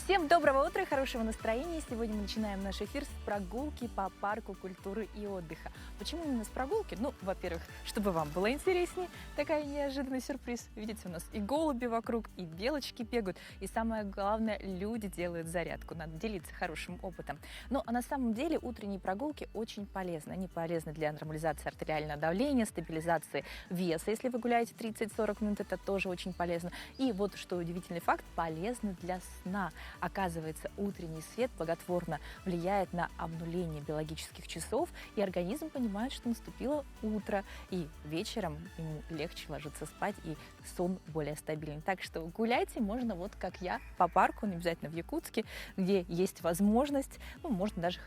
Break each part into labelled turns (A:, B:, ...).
A: Всем доброго утра и хорошего настроения. Сегодня мы начинаем наш эфир с прогулки по парку культуры и отдыха. Почему именно с прогулки? Ну, во-первых, чтобы вам было интереснее, такая неожиданный сюрприз. Видите, у нас и голуби вокруг, и белочки бегают, и самое главное, люди делают зарядку. Надо делиться хорошим опытом. Ну, а на самом деле утренние прогулки очень полезны. Они полезны для нормализации артериального давления, стабилизации веса. Если вы гуляете 30-40 минут, это тоже очень полезно. И вот, что удивительный факт, полезны для сна. Оказывается, утренний свет благотворно влияет на обнуление биологических часов, и организм понимает, что наступило утро, и вечером ему легче ложиться спать, и сон более стабильный. Так что гуляйте можно вот как я, по парку, не обязательно в Якутске, где есть возможность, ну, можно даже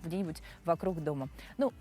A: где-нибудь вокруг дома. Ну,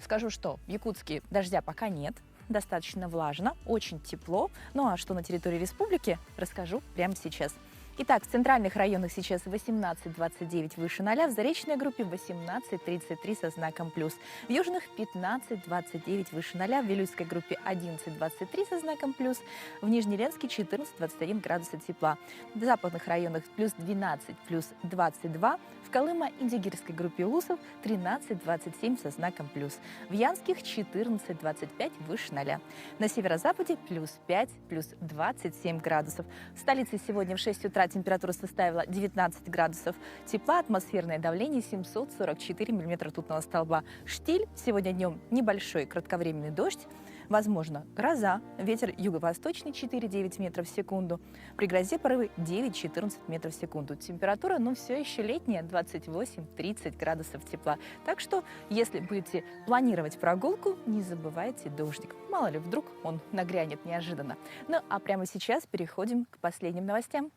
A: скажу, что в Якутске дождя пока нет, достаточно влажно, очень тепло. Ну а что на территории республики, расскажу прямо сейчас. Итак, в центральных районах сейчас 18-29 выше 0, в заречной группе 18-33 со знаком плюс. В южных 15-29 выше 0, в Вилюйской группе 11-23 со знаком плюс, в Нижнеленске 14-21 градуса тепла. В западных районах плюс 12, плюс 22, в Колымо-Индигирской группе Улусов 13-27 со знаком плюс, в Янских 14-25 выше 0. На северо-западе плюс 5, плюс 27 градусов. В столице сегодня в 6 утра температура составила 19 градусов тепла, атмосферное давление 744 миллиметра ртутного столба. Штиль, сегодня днем небольшой кратковременный дождь, возможно гроза, ветер юго-восточный 4-9 метров в секунду, при грозе порывы 9-14 метров в секунду. Температура, все еще летняя, 28-30 градусов тепла. Так что, если будете планировать прогулку, не забывайте дождик. Мало ли, вдруг он нагрянет неожиданно. Ну, а прямо сейчас переходим к последним новостям.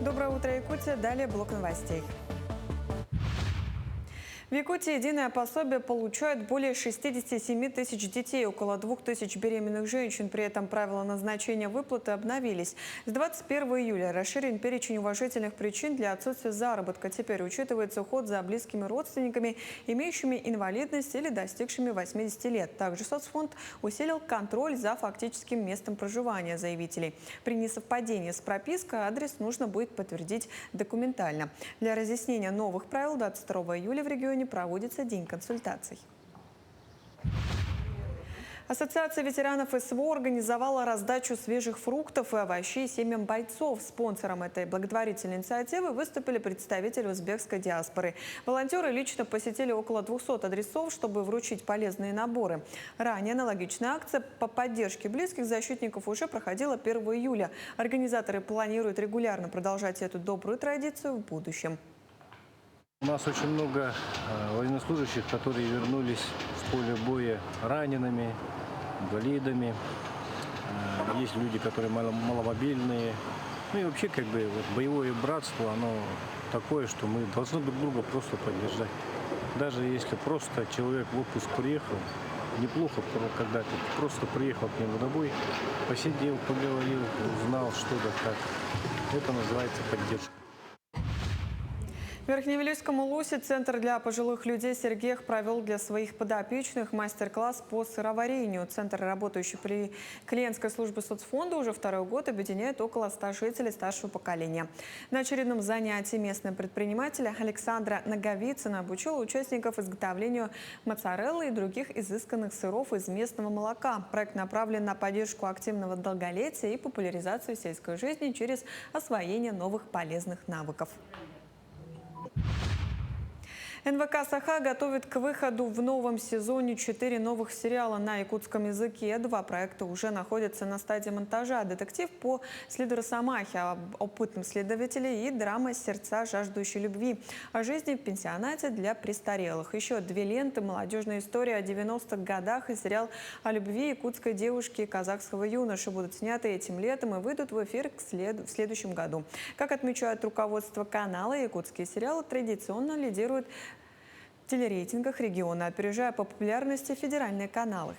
B: Доброе утро, Якутия. Далее блок новостей. В Якутии единое пособие получают более 67 тысяч детей, около 2 тысяч беременных женщин. При этом правила назначения выплаты обновились. С 21 июля расширен перечень уважительных причин для отсутствия заработка. Теперь учитывается уход за близкими родственниками, имеющими инвалидность или достигшими 80 лет. Также соцфонд усилил контроль за фактическим местом проживания заявителей. При несовпадении с пропиской адрес нужно будет подтвердить документально. Для разъяснения новых правил 22 июля в регионе проводится день консультаций. Ассоциация ветеранов СВО организовала раздачу свежих фруктов и овощей семьям бойцов. Спонсором этой благотворительной инициативы выступили представители узбекской диаспоры. Волонтеры лично посетили около 200 адресов, чтобы вручить полезные наборы. Ранее аналогичная акция по поддержке близких защитников уже проходила 1 июля. Организаторы планируют регулярно продолжать эту добрую традицию в будущем.
C: У нас очень много военнослужащих, которые вернулись с поля боя ранеными, инвалидами. Есть люди, которые маломобильные. Ну и вообще боевое братство, оно такое, что мы должны друг друга просто поддержать. Даже если просто человек в отпуск приехал, неплохо, когда ты просто приехал к нему домой, посидел, поговорил, узнал что-то как. Это называется поддержка.
B: В Верхневилюйском Улусе Центр для пожилых людей «Сергех» провел для своих подопечных мастер-класс по сыроварению. Центр, работающий при клиентской службе соцфонда, уже второй год объединяет около 100 жителей старшего поколения. На очередном занятии местный предприниматель Александра Наговицына обучила участников изготовлению моцареллы и других изысканных сыров из местного молока. Проект направлен на поддержку активного долголетия и популяризацию сельской жизни через освоение новых полезных навыков. НВК «Саха» готовит к выходу в новом сезоне 4 новых сериала на якутском языке. 2 проекта уже находятся на стадии монтажа. Детектив по следу Росомахи об опытном следователе и драма «Сердца жаждущей любви» о жизни в пенсионате для престарелых. Еще 2 ленты, молодежная история о 90-х годах и сериал о любви якутской девушки и казахского юноши будут сняты этим летом и выйдут в эфир в следующем году. Как отмечает руководство канала, якутские сериалы традиционно лидируют в телерейтингах региона, опережая по популярности федеральные каналы.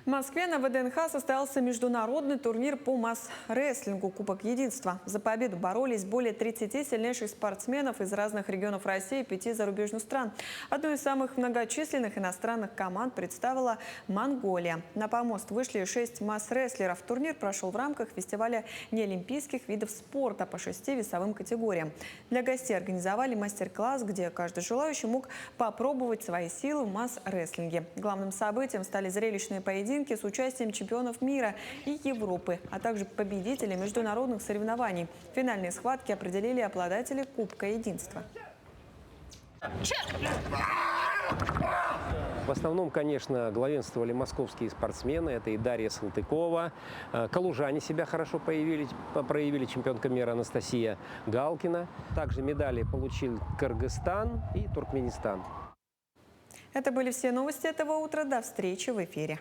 B: В Москве на ВДНХ состоялся международный турнир по масс-рестлингу «Кубок Единства». За победу боролись более 30 сильнейших спортсменов из разных регионов России и 5 зарубежных стран. Одной из самых многочисленных иностранных команд представила Монголия. На помост вышли 6 масс-рестлеров. Турнир прошел в рамках фестиваля неолимпийских видов спорта по 6 весовым категориям. Для гостей организовали мастер-класс, где каждый желающий мог попробовать свои силы в масс-рестлинге. Главным событием стали зрелищные поединки с участием чемпионов мира и Европы, а также победителей международных соревнований. Финальные схватки определили обладатели Кубка Единства.
D: В основном, конечно, главенствовали московские спортсмены. Это и Дарья Салтыкова. Калужане себя хорошо проявили, чемпионка мира Анастасия Галкина. Также медали получил Кыргызстан и Туркменистан.
B: Это были все новости этого утра. До встречи в эфире.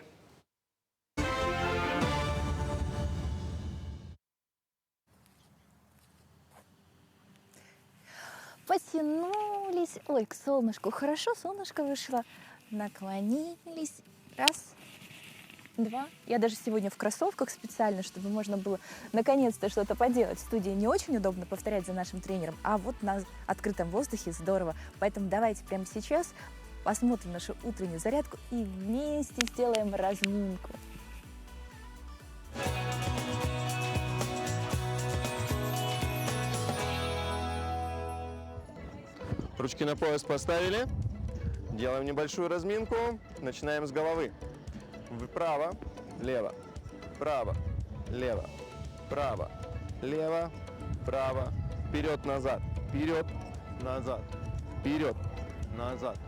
A: Потянулись. Ой, к солнышку. Хорошо, солнышко вышло. Наклонились. Раз, два. Я даже сегодня в кроссовках специально, чтобы можно было наконец-то что-то поделать. В студии не очень удобно повторять за нашим тренером, а вот на открытом воздухе здорово. Поэтому давайте прямо сейчас посмотрим нашу утреннюю зарядку и вместе сделаем разминку.
E: Ручки на пояс поставили. Делаем небольшую разминку. Начинаем с головы. Вправо, лево, право, лево, право, лево, право, вперед, назад, вперед, назад, вперед, назад,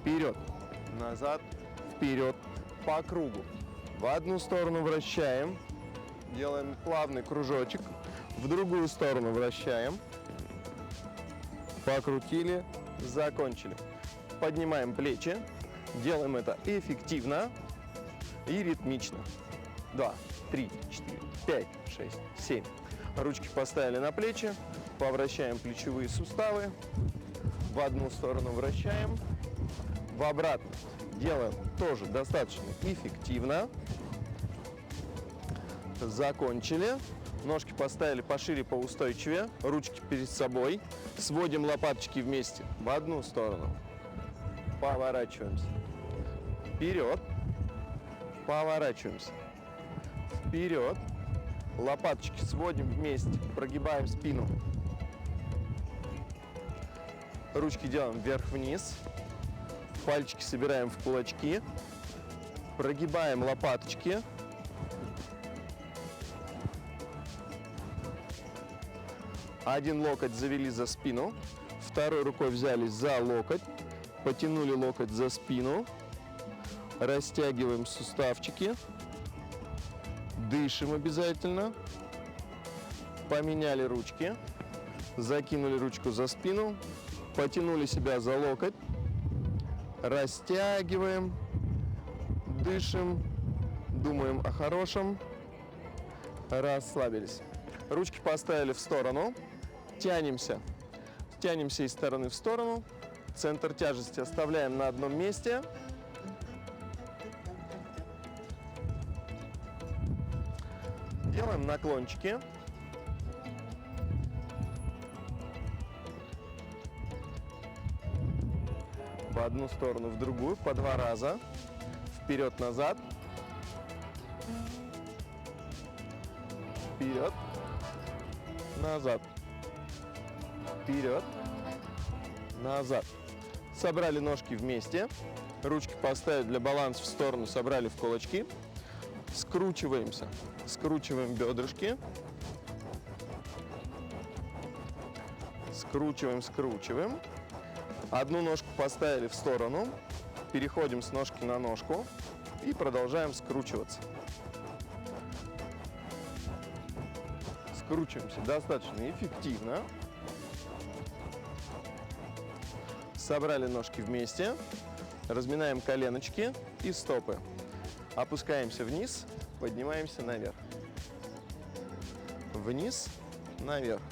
E: вперед, назад, вперед, по кругу. В одну сторону вращаем, делаем плавный кружочек, в другую сторону вращаем, покрутили, закончили. Поднимаем плечи, делаем это эффективно и ритмично. 2, 3, 4, 5, 6, 7. Ручки поставили на плечи, повращаем плечевые суставы, в одну сторону вращаем, в обратную делаем тоже достаточно эффективно. Закончили. Ножки поставили пошире, поустойчивее, ручки перед собой. Сводим лопаточки вместе в одну сторону. Поворачиваемся. Вперед. Поворачиваемся. Вперед. Лопаточки сводим вместе, прогибаем спину. Ручки делаем вверх-вниз. Пальчики собираем в кулачки. Прогибаем лопаточки. Один локоть завели за спину, второй рукой взялись за локоть, потянули локоть за спину, растягиваем суставчики, дышим обязательно, поменяли ручки, закинули ручку за спину, потянули себя за локоть, растягиваем, дышим, думаем о хорошем, расслабились. Ручки поставили в сторону. Тянемся из стороны в сторону. Центр тяжести оставляем на одном месте. Делаем наклончики. В одну сторону, в другую, по 2 раза. Вперед-назад. Вперед. Назад. Вперед, назад. Собрали ножки вместе, ручки поставили для баланса в сторону, собрали в кулачки. Скручиваемся, скручиваем бедрышки. Скручиваем, скручиваем. Одну ножку поставили в сторону, переходим с ножки на ножку и продолжаем скручиваться. Скручиваемся достаточно эффективно. Собрали ножки вместе, разминаем коленочки и стопы. Опускаемся вниз, поднимаемся наверх. Вниз, наверх.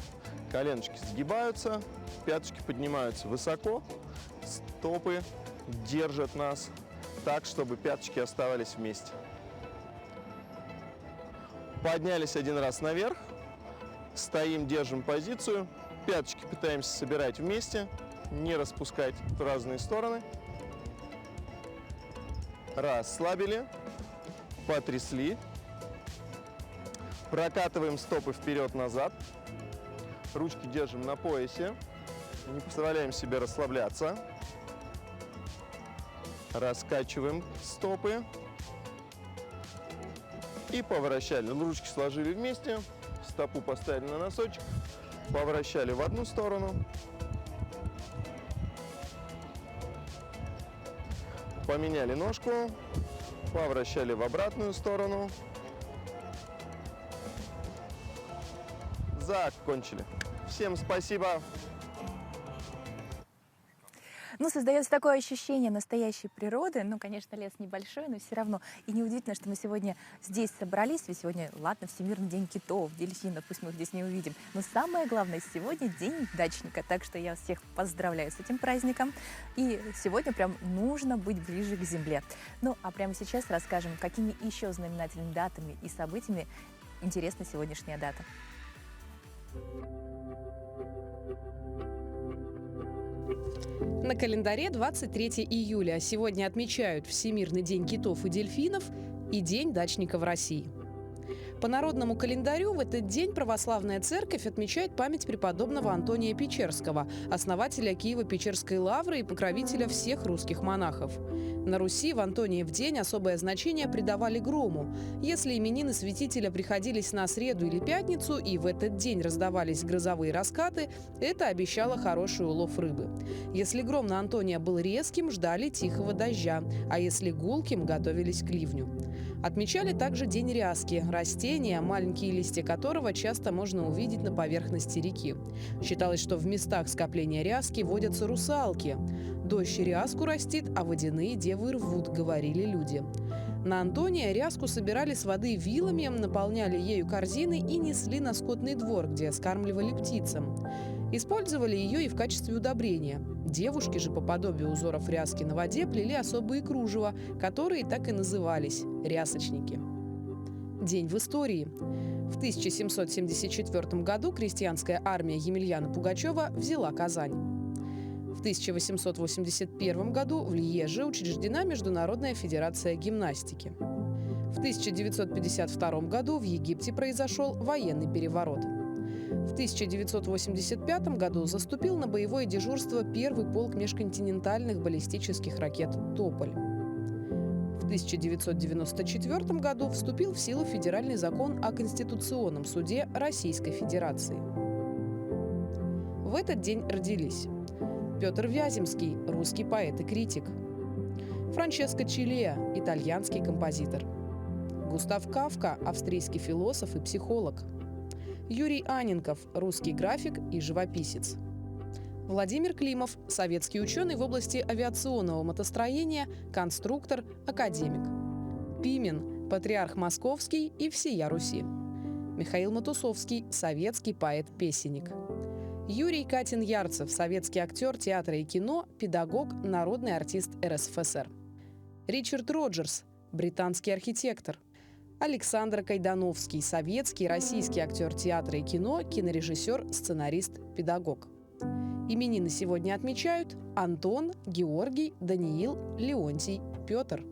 E: Коленочки сгибаются, пяточки поднимаются высоко, стопы держат нас так, чтобы пяточки оставались вместе. Поднялись один раз наверх. Стоим, держим позицию. Пяточки пытаемся собирать вместе, не распускать в разные стороны. Расслабили, потрясли. Прокатываем стопы вперед-назад. Ручки держим на поясе. Не позволяем себе расслабляться. Раскачиваем стопы. И поворачивали. Ручки сложили вместе. Стопу поставили на носочек. Поворачивали в одну сторону. Поменяли ножку. Поворачивали в обратную сторону. Закончили. Всем спасибо.
A: Ну, создается такое ощущение настоящей природы. Ну, конечно, лес небольшой, но все равно. И неудивительно, что мы сегодня здесь собрались. Ведь сегодня, ладно, Всемирный день китов, дельфинов, пусть мы их здесь не увидим. Но самое главное, сегодня день дачника. Так что я всех поздравляю с этим праздником. И сегодня прям нужно быть ближе к земле. Ну, а прямо сейчас расскажем, какими еще знаменательными датами и событиями интересна сегодняшняя дата.
F: На календаре 23 июля. Сегодня отмечают Всемирный день китов и дельфинов и День дачника в России. По народному календарю в этот день православная церковь отмечает память преподобного Антония Печерского, основателя Киево-Печерской лавры и покровителя всех русских монахов. На Руси в Антониев день особое значение придавали грому. Если именины святителя приходились на среду или пятницу и в этот день раздавались грозовые раскаты, это обещало хороший улов рыбы. Если гром на Антония был резким, ждали тихого дождя, а если гулким, готовились к ливню. Отмечали также День ряски – растения, маленькие листья которого часто можно увидеть на поверхности реки. Считалось, что в местах скопления ряски водятся русалки. «Дождь ряску растит, а водяные девы рвут», – говорили люди. На Антония ряску собирали с воды вилами, наполняли ею корзины и несли на скотный двор, где скармливали птицам. Использовали ее и в качестве удобрения. Девушки же, по подобию узоров ряски на воде, плели особые кружева, которые так и назывались – рясочники. День в истории. В 1774 году крестьянская армия Емельяна Пугачева взяла Казань. В 1881 году в Льеже учреждена Международная федерация гимнастики. В 1952 году в Египте произошел военный переворот. В 1985 году заступил на боевое дежурство первый полк межконтинентальных баллистических ракет «Тополь». В 1994 году вступил в силу федеральный закон о Конституционном суде Российской Федерации. В этот день родились Петр Вяземский, русский поэт и критик; Франческо Чилеа, итальянский композитор; Густав Кафка, австрийский философ и психолог; Юрий Анненков, русский график и живописец; Владимир Климов, советский ученый в области авиационного мотостроения, конструктор, академик; Пимен, патриарх московский и всея Руси; Михаил Матусовский, советский поэт-песенник; Юрий Катин-Ярцев, советский актер театра и кино, педагог, народный артист РСФСР; Ричард Роджерс, британский архитектор; Александр Кайдановский, советский и российский актер театра и кино, кинорежиссер, сценарист, педагог. Именины сегодня отмечают Антон, Георгий, Даниил, Леонтий, Петр.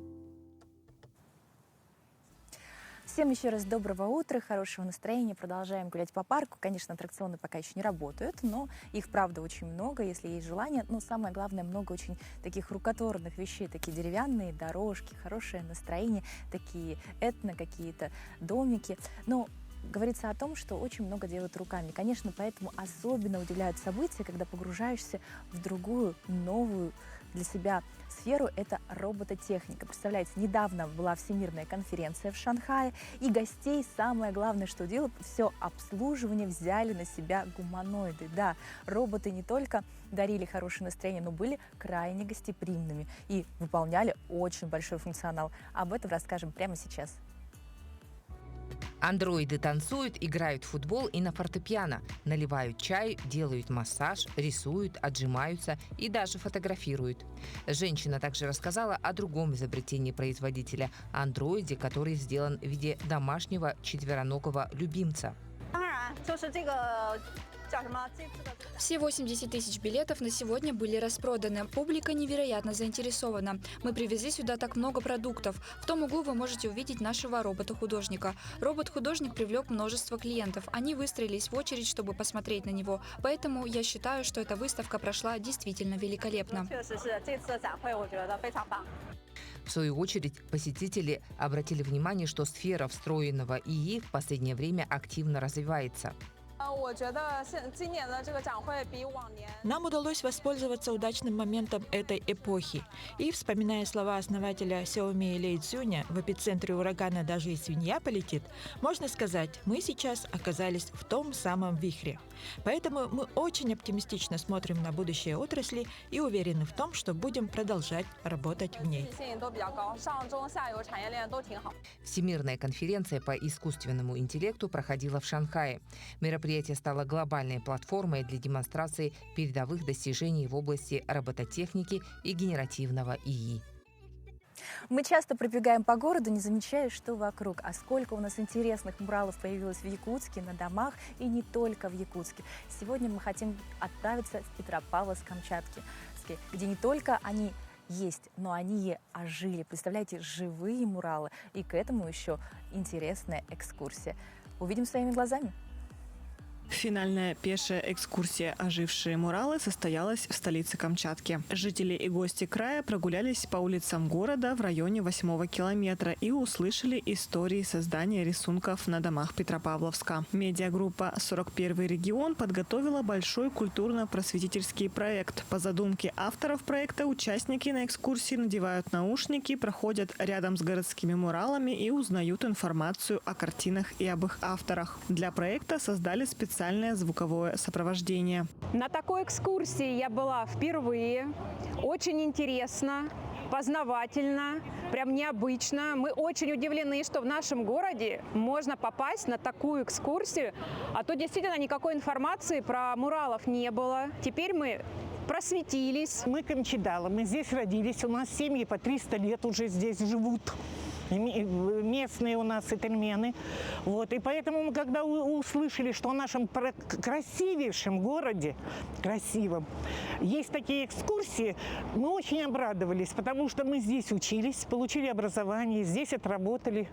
A: Всем еще раз доброго утра, хорошего настроения. Продолжаем гулять по парку. Конечно, аттракционы пока еще не работают, но их, правда, очень много, если есть желание. Но самое главное, много очень таких рукотворных вещей, такие деревянные дорожки, хорошее настроение, такие этно какие-то домики. Но говорится о том, что очень много делают руками. Конечно, поэтому особенно удивляют события, когда погружаешься в другую, новую для себя сферу. Это робототехника. Представляете, недавно была всемирная конференция в Шанхае, и гостей самое главное, что делают, все обслуживание взяли на себя гуманоиды. Да, роботы не только дарили хорошее настроение, но были крайне гостеприимными и выполняли очень большой функционал. Об этом расскажем прямо сейчас.
G: Андроиды танцуют, играют в футбол и на фортепиано, наливают чай, делают массаж, рисуют, отжимаются и даже фотографируют. Женщина также рассказала о другом изобретении производителя – андроиде, который сделан в виде домашнего четвероногого любимца.
H: Все 80 тысяч билетов на сегодня были распроданы. Публика невероятно заинтересована. Мы привезли сюда так много продуктов. В том углу вы можете увидеть нашего робота-художника. Робот-художник привлек множество клиентов. Они выстроились в очередь, чтобы посмотреть на него. Поэтому я считаю, что эта выставка прошла действительно великолепно.
G: В свою очередь, посетители обратили внимание, что сфера встроенного ИИ в последнее время активно развивается.
I: Нам удалось воспользоваться удачным моментом этой эпохи. И, вспоминая слова основателя Xiaomi Лей Цзюня, в эпицентре урагана даже и свинья полетит, можно сказать, мы сейчас оказались в том самом вихре. Поэтому мы очень оптимистично смотрим на будущее отрасли и уверены в том, что будем продолжать работать в ней.
G: Всемирная конференция по искусственному интеллекту проходила в Шанхае. Мероприятие стало глобальной платформой для демонстрации передовых достижений в области робототехники и генеративного ИИ.
A: Мы часто пробегаем по городу, не замечая, что вокруг. А сколько у нас интересных муралов появилось в Якутске, на домах и не только в Якутске. Сегодня мы хотим отправиться в Петропавловск-Камчатский, где не только они есть, но они и ожили. Представляете, живые муралы. И к этому еще интересная экскурсия. Увидим своими глазами.
J: Финальная пешая экскурсия «Ожившие муралы» состоялась в столице Камчатки. Жители и гости края прогулялись по улицам города в районе 8-го километра и услышали истории создания рисунков на домах Петропавловска. Медиагруппа «41 регион» подготовила большой культурно-просветительский проект. По задумке авторов проекта участники на экскурсии надевают наушники, проходят рядом с городскими муралами и узнают информацию о картинах и об их авторах. Для проекта создали специальное звуковое сопровождение.
K: На такой экскурсии я была впервые. Очень интересно, познавательно, прям необычно. Мы очень удивлены, что в нашем городе можно попасть на такую экскурсию, а то действительно никакой информации про муралов не было. Теперь мы просветились.
L: Мы камчедалы, мы здесь родились, у нас семьи по 300 лет уже здесь живут. Местные у нас итальмены. Вот. И поэтому мы, когда услышали, что в нашем красивейшем городе, красивом, есть такие экскурсии, мы очень обрадовались, потому что мы здесь учились, получили образование, здесь отработали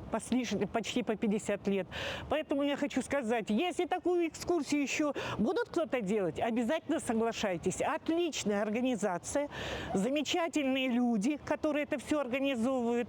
L: почти по 50 лет. Поэтому я хочу сказать, если такую экскурсию еще будут кто-то делать, обязательно соглашайтесь. Отличная организация, замечательные люди, которые это все организовывают,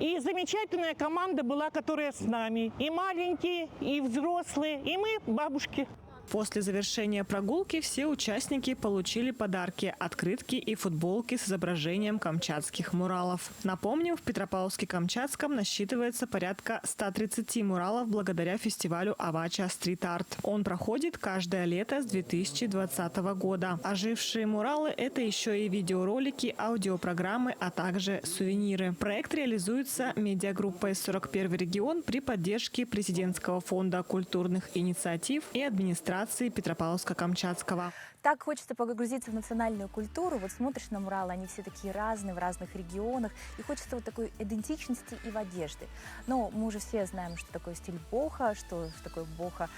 L: и замечательная команда была, которая с нами. И маленькие, и взрослые, и мы, бабушки.
J: После завершения прогулки все участники получили подарки – открытки и футболки с изображением камчатских муралов. Напомним, в Петропавловске-Камчатском насчитывается порядка 130 муралов благодаря фестивалю «Авача Стрит Арт». Он проходит каждое лето с 2020 года. Ожившие муралы – это еще и видеоролики, аудиопрограммы, а также сувениры. Проект реализуется медиагруппой «41 регион» при поддержке Президентского фонда культурных инициатив и администрации Петропавловска-Камчатского.
A: Так хочется погрузиться в национальную культуру. Вот смотришь на муралы, они все такие разные, в разных регионах. И хочется вот такой идентичности и в одежде. Но мы уже все знаем, что такое стиль боха, что такое боха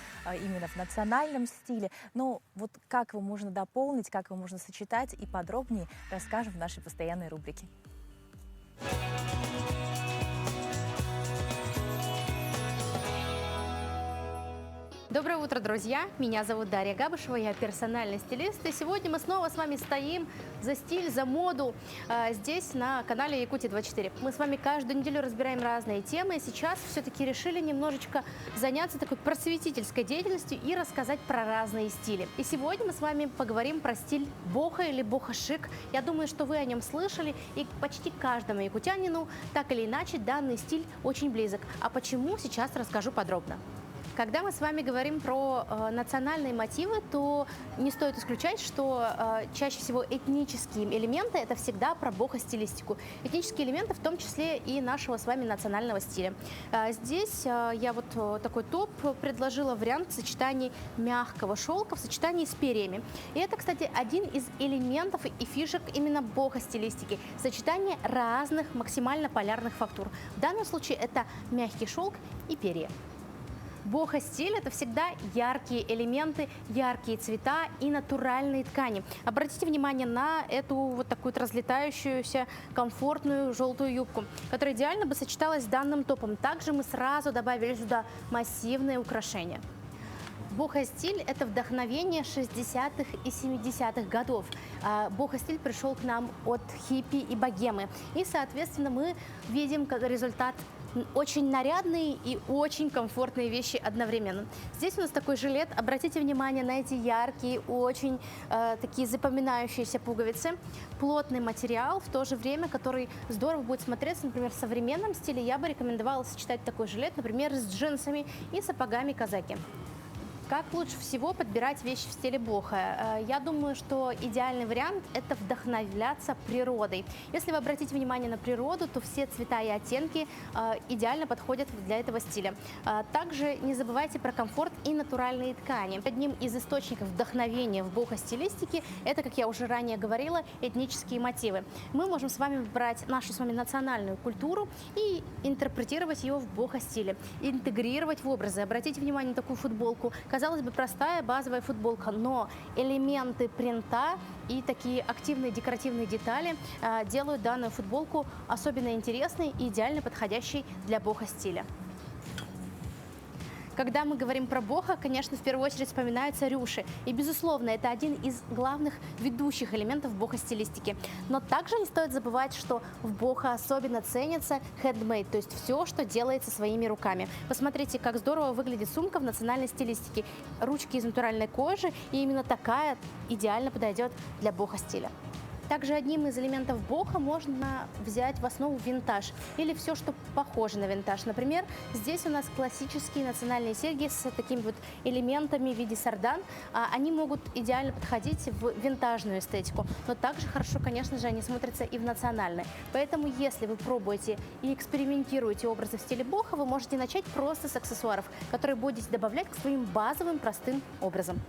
A: именно в национальном стиле. Но вот как его можно дополнить, как его можно сочетать, и подробнее расскажем в нашей постоянной рубрике.
M: Доброе утро, друзья! Меня зовут Дарья Габышева, я персональный стилист. И сегодня мы снова с вами стоим за стиль, за моду здесь на канале Якутия-24. Мы с вами каждую неделю разбираем разные темы. И сейчас все-таки решили немножечко заняться такой просветительской деятельностью и рассказать про разные стили. И сегодня мы с вами поговорим про стиль боха или боха-шик. Я думаю, что вы о нем слышали. И почти каждому якутянину так или иначе данный стиль очень близок. А почему, сейчас расскажу подробно. Когда мы с вами говорим про национальные мотивы, то не стоит исключать, что чаще всего этнические элементы – это всегда про бохо-стилистику. Этнические элементы, в том числе и нашего с вами национального стиля. Здесь я вот такой топ предложила вариант сочетания мягкого шелка в сочетании с перьями. И это, кстати, один из элементов и фишек именно бохо-стилистики – сочетание разных максимально полярных фактур. В данном случае это мягкий шелк и перья. Бохо-стиль – это всегда яркие элементы, яркие цвета и натуральные ткани. Обратите внимание на эту вот такую вот разлетающуюся комфортную желтую юбку, которая идеально бы сочеталась с данным топом. Также мы сразу добавили сюда массивные украшения. Бохо-стиль – это вдохновение 60-х и 70-х годов. Бохо-стиль пришел к нам от хиппи и богемы. И, соответственно, мы видим как результат очень нарядные и очень комфортные вещи одновременно. Здесь у нас такой жилет. Обратите внимание на эти яркие, очень такие запоминающиеся пуговицы. Плотный материал, в то же время, который здорово будет смотреться, например, в современном стиле. Я бы рекомендовала сочетать такой жилет, например, с джинсами и сапогами казаки. Как лучше всего подбирать вещи в стиле бохо? Я думаю, что идеальный вариант – это вдохновляться природой. Если вы обратите внимание на природу, то все цвета и оттенки идеально подходят для этого стиля. Также не забывайте про комфорт и натуральные ткани. Одним из источников вдохновения в бохо-стилистике – это, как я уже ранее говорила, этнические мотивы. Мы можем с вами брать нашу с вами национальную культуру и интерпретировать ее в бохо-стиле, интегрировать в образы. Обратите внимание на такую футболку. Казалось бы, простая базовая футболка, но элементы принта и такие активные декоративные детали делают данную футболку особенно интересной и идеально подходящей для бохо-стиля. Когда мы говорим про бохо, конечно, в первую очередь вспоминаются рюши. И, безусловно, это один из главных ведущих элементов бохо-стилистики. Но также не стоит забывать, что в бохо особенно ценится handmade, то есть все, что делается своими руками. Посмотрите, как здорово выглядит сумка в национальной стилистике. Ручки из натуральной кожи, и именно такая идеально подойдет для бохо-стиля. Также одним из элементов бохо можно взять в основу винтаж или все, что похоже на винтаж. Например, здесь у нас классические национальные серьги с такими вот элементами в виде сардан. Они могут идеально подходить в винтажную эстетику, но также хорошо, конечно же, они смотрятся и в национальной. Поэтому, если вы пробуете и экспериментируете образы в стиле бохо, вы можете начать просто с аксессуаров, которые будете добавлять к своим базовым простым образам.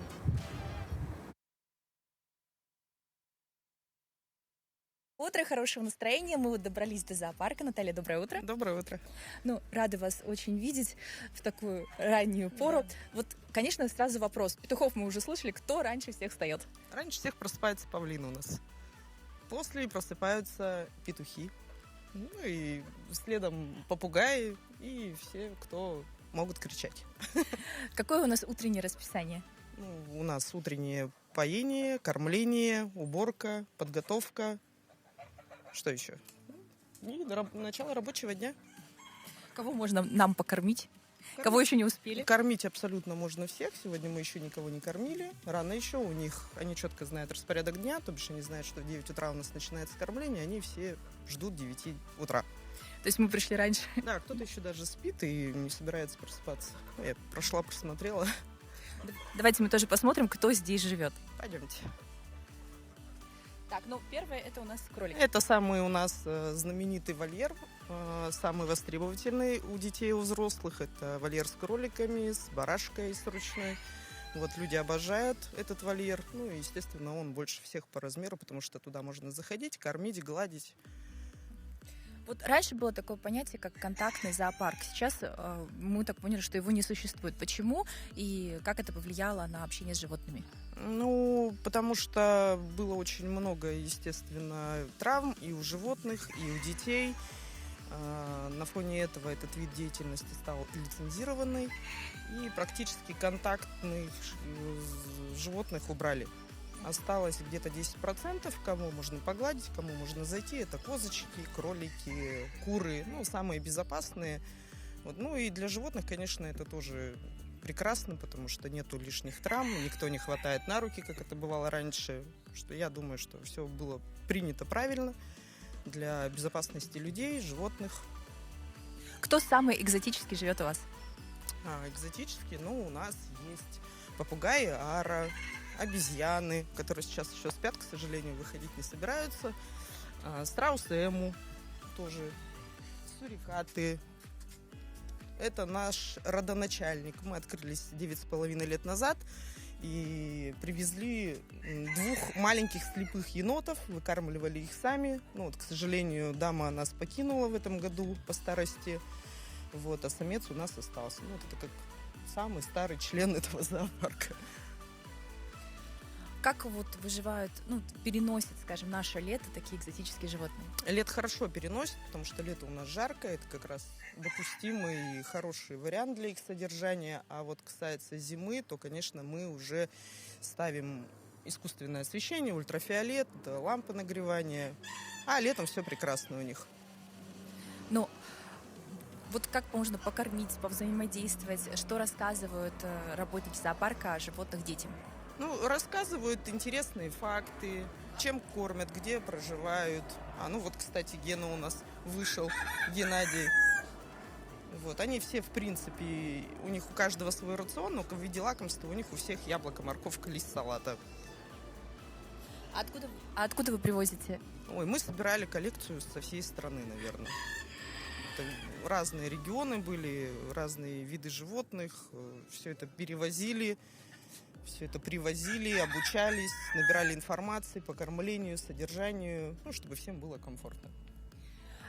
A: Утро, хорошего настроения. Мы вот добрались до зоопарка. Наталья, доброе утро.
N: Доброе утро.
A: Ну, рада вас очень видеть в такую раннюю пору. Да. Вот, конечно, сразу вопрос. Петухов мы уже слышали. Кто раньше всех встает?
N: Раньше всех просыпается павлин у нас. После просыпаются петухи. Ну и следом попугаи и все, кто могут кричать.
A: Какое у нас утреннее расписание?
N: Ну, у нас утреннее поение, кормление, уборка, подготовка. Что еще? И начало рабочего дня.
A: Кого можно нам покормить? Кого еще не успели?
N: Кормить абсолютно можно всех. Сегодня мы еще никого не кормили. Рано еще у них. Они четко знают распорядок дня. То бишь они знают, что в 9 утра у нас начинается кормление. Они все ждут 9 утра.
A: То есть мы пришли раньше?
N: Да, кто-то еще даже спит и не собирается просыпаться. Я прошла, просмотрела.
A: Давайте мы тоже посмотрим, кто здесь живет.
N: Пойдемте.
A: Так, ну первое это у нас кролик.
N: Это самый у нас знаменитый вольер, самый востребовательный у детей и у взрослых. Это вольер с кроликами, с барашкой с ручной. Вот люди обожают этот вольер. Ну и, естественно, он больше всех по размеру, потому что туда можно заходить, кормить, гладить.
A: Вот раньше было такое понятие, как контактный зоопарк. Сейчас мы так поняли, что его не существует. Почему и как это повлияло на общение с животными?
N: Ну, потому что было очень много, естественно, травм и у животных, и у детей. На фоне этого этот вид деятельности стал лицензированный. И практически контактных животных убрали. Осталось где-то 10%, кому можно погладить, кому можно зайти. Это козочки, кролики, куры, ну, самые безопасные. Вот. Ну и для животных, конечно, это тоже прекрасно, потому что нету лишних травм, никто не хватает на руки, как это бывало раньше. Что я думаю, что все было принято правильно для безопасности людей, животных.
A: Кто самый экзотический живет у вас?
N: экзотические, но у нас есть попугаи ара, обезьяны, которые сейчас еще спят, к сожалению, выходить не собираются, страусы эму тоже, сурикаты. Это наш родоначальник. Мы открылись 9,5 лет назад и привезли 2 маленьких слепых енотов, выкармливали их сами. Ну, вот, к сожалению, дама нас покинула в этом году по старости, вот, а самец у нас остался. Ну, вот это как самый старый член этого зоопарка.
A: Как вот выживают, переносят, скажем, наше лето такие экзотические животные?
N: Лето хорошо переносит, потому что лето у нас жаркое, это как раз допустимый и хороший вариант для их содержания. А вот касается зимы, то, конечно, мы уже ставим искусственное освещение, ультрафиолет, лампы нагревания. А летом все прекрасно у них.
A: Ну, вот как можно покормить, повзаимодействовать? Что рассказывают работники зоопарка о животных детям?
N: Ну, рассказывают интересные факты, чем кормят, где проживают. Вот, кстати, Гена у нас вышел, Геннадий. Вот, они все, в принципе, у них у каждого свой рацион, но в виде лакомства у них у всех яблоко, морковка, лист салата.
A: Откуда вы привозите?
N: Ой, мы собирали коллекцию со всей страны, наверное. Это разные регионы были, разные виды животных. Все это перевозили. Все это привозили, обучались, набирали информации по кормлению, содержанию, чтобы всем было комфортно.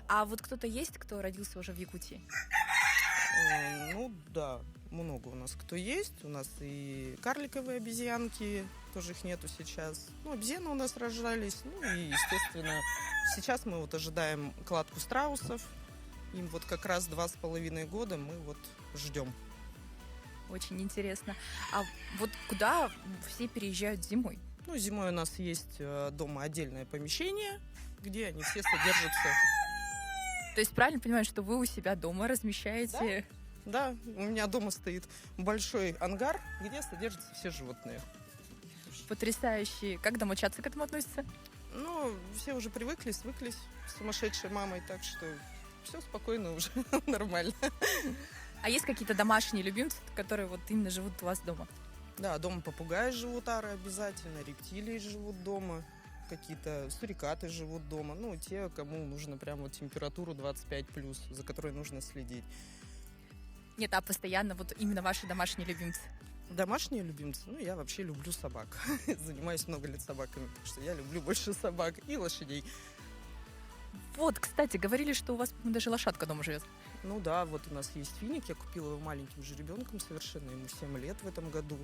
A: А вот кто-то есть, кто родился уже в Якутии?
N: Да, много у нас кто есть. У нас и карликовые обезьянки, тоже их нету сейчас. Обезьяны у нас рождались. И, естественно, сейчас мы вот ожидаем кладку страусов. Им вот как раз 2,5 года мы вот ждем.
A: Очень интересно. А вот куда все переезжают зимой?
N: Зимой у нас есть дома отдельное помещение, где они все содержатся.
A: То есть правильно понимаю, что вы у себя дома размещаете?
N: Да, у меня дома стоит большой ангар, где содержатся все животные.
A: Потрясающе. Как домочадцы к этому относятся?
N: Все уже привыкли, свыклись с сумасшедшей мамой, так что все спокойно уже, нормально.
A: А есть какие-то домашние любимцы, которые вот именно живут у вас дома?
N: Да, дома попугаи живут, ары обязательно, рептилии живут дома, какие-то сурикаты живут дома. Те, кому нужно прям вот температуру 25+, за которой нужно следить.
A: Нет, а постоянно вот именно ваши домашние любимцы?
N: Домашние любимцы? Я вообще люблю собак. Занимаюсь много лет собаками, потому что я люблю больше собак и лошадей.
A: Вот, кстати, говорили, что у вас даже лошадка дома живет.
N: Да, вот у нас есть финик, я купила его маленьким же ребенком совершенно, ему 7 лет в этом году.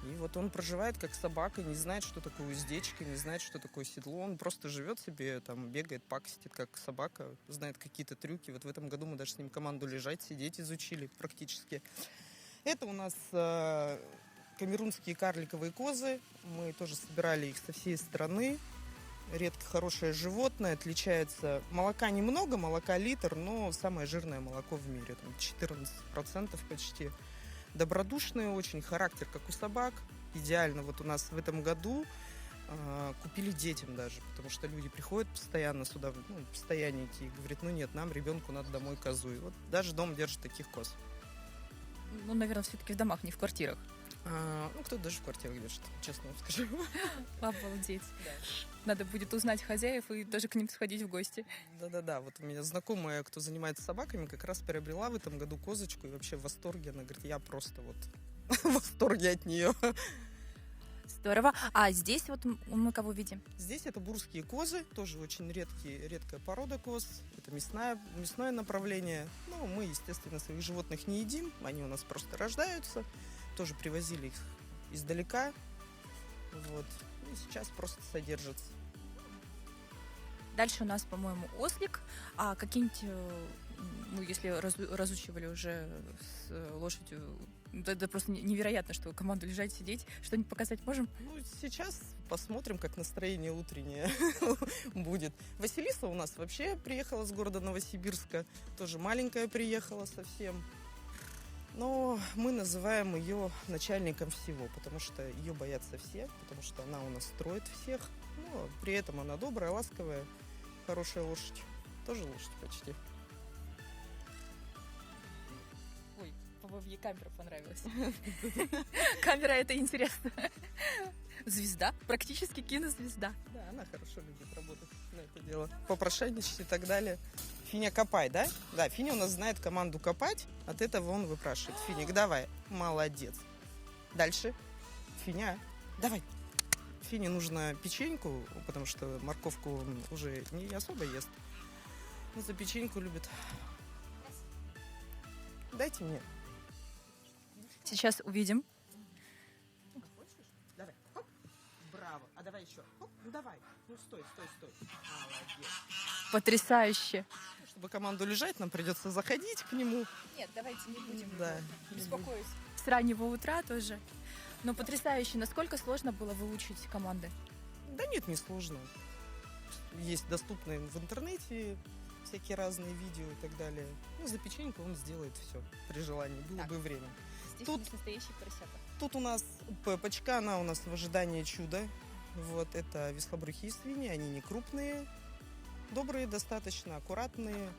N: И вот он проживает как собака, не знает, что такое уздечка, не знает, что такое седло. Он просто живет себе, там бегает, пакостит, как собака, знает какие-то трюки. Вот в этом году мы даже с ним команду лежать, сидеть изучили практически. Это у нас камерунские карликовые козы. Мы тоже собирали их со всей страны. Редко хорошее животное, отличается. Молока немного, молока литр, но самое жирное молоко в мире, там 14% почти. Добродушные очень, характер как у собак. Идеально вот у нас в этом году купили детям даже, потому что люди приходят постоянно сюда, постоянники, и говорят, нет, нам ребенку надо домой козу. И вот даже дом держит таких коз.
A: Наверное, все-таки в домах, не в квартирах.
N: Кто-то даже в квартирах держит, честно вам скажу.
A: Обалдеть.
N: Да.
A: Надо будет узнать хозяев и даже к ним сходить в гости.
N: Да. Вот у меня знакомая, кто занимается собаками, как раз приобрела в этом году козочку и вообще в восторге. Она говорит, я просто вот в восторге от нее.
A: Здорово. А здесь вот мы кого видим?
N: Здесь это бурские козы, тоже очень редкая порода коз. Это мясное направление. Мы, естественно, своих животных не едим, они у нас просто рождаются. Тоже привозили их издалека. Вот. И сейчас просто содержатся.
A: Дальше у нас, по-моему, ослик. А какие-нибудь, если разучивали уже с лошадью, это просто невероятно, что команду лежать, сидеть. Что-нибудь показать можем?
N: Сейчас посмотрим, как настроение утреннее будет. Василиса у нас вообще приехала с города Новосибирска. Тоже маленькая приехала совсем. Но мы называем ее начальником всего, потому что ее боятся все, потому что она у нас строит всех. Но при этом она добрая, ласковая, хорошая лошадь. Тоже лошадь почти.
A: Ой, по-моему, ей камера понравилась. Камера — это интересно. Звезда, практически кинозвезда.
N: Да, она хорошо любит работать на это дело. Попрошайничать и так далее. Финя, копай, да? Да, Финя у нас знает команду копать. От этого он выпрашивает. Финик, давай. Молодец. Дальше. Финя, давай. Фине нужно печеньку, потому что морковку он уже не особо ест. Но за печеньку любит. Дайте мне.
A: Сейчас увидим.
N: Давай. Хоп. Браво. А давай еще. Хоп. Ну давай. Ну стой. Молодец.
A: Потрясающе.
N: Чтобы команду лежать, нам придется заходить к нему.
A: Нет, давайте не будем
N: Да.
A: беспокоить. С раннего утра тоже. Но потрясающе. Насколько сложно было выучить команды?
N: Да нет, не сложно. Есть доступные в интернете всякие разные видео и так далее. Ну, за печеньку он сделает все при желании. Было бы время.
A: Здесь
N: Тут-
A: у нас настоящие поросята.
N: Тут у нас Пепочка, она у нас в ожидании чуда. Вот, это веслобрюхие свиньи, они не крупные, добрые достаточно, аккуратные,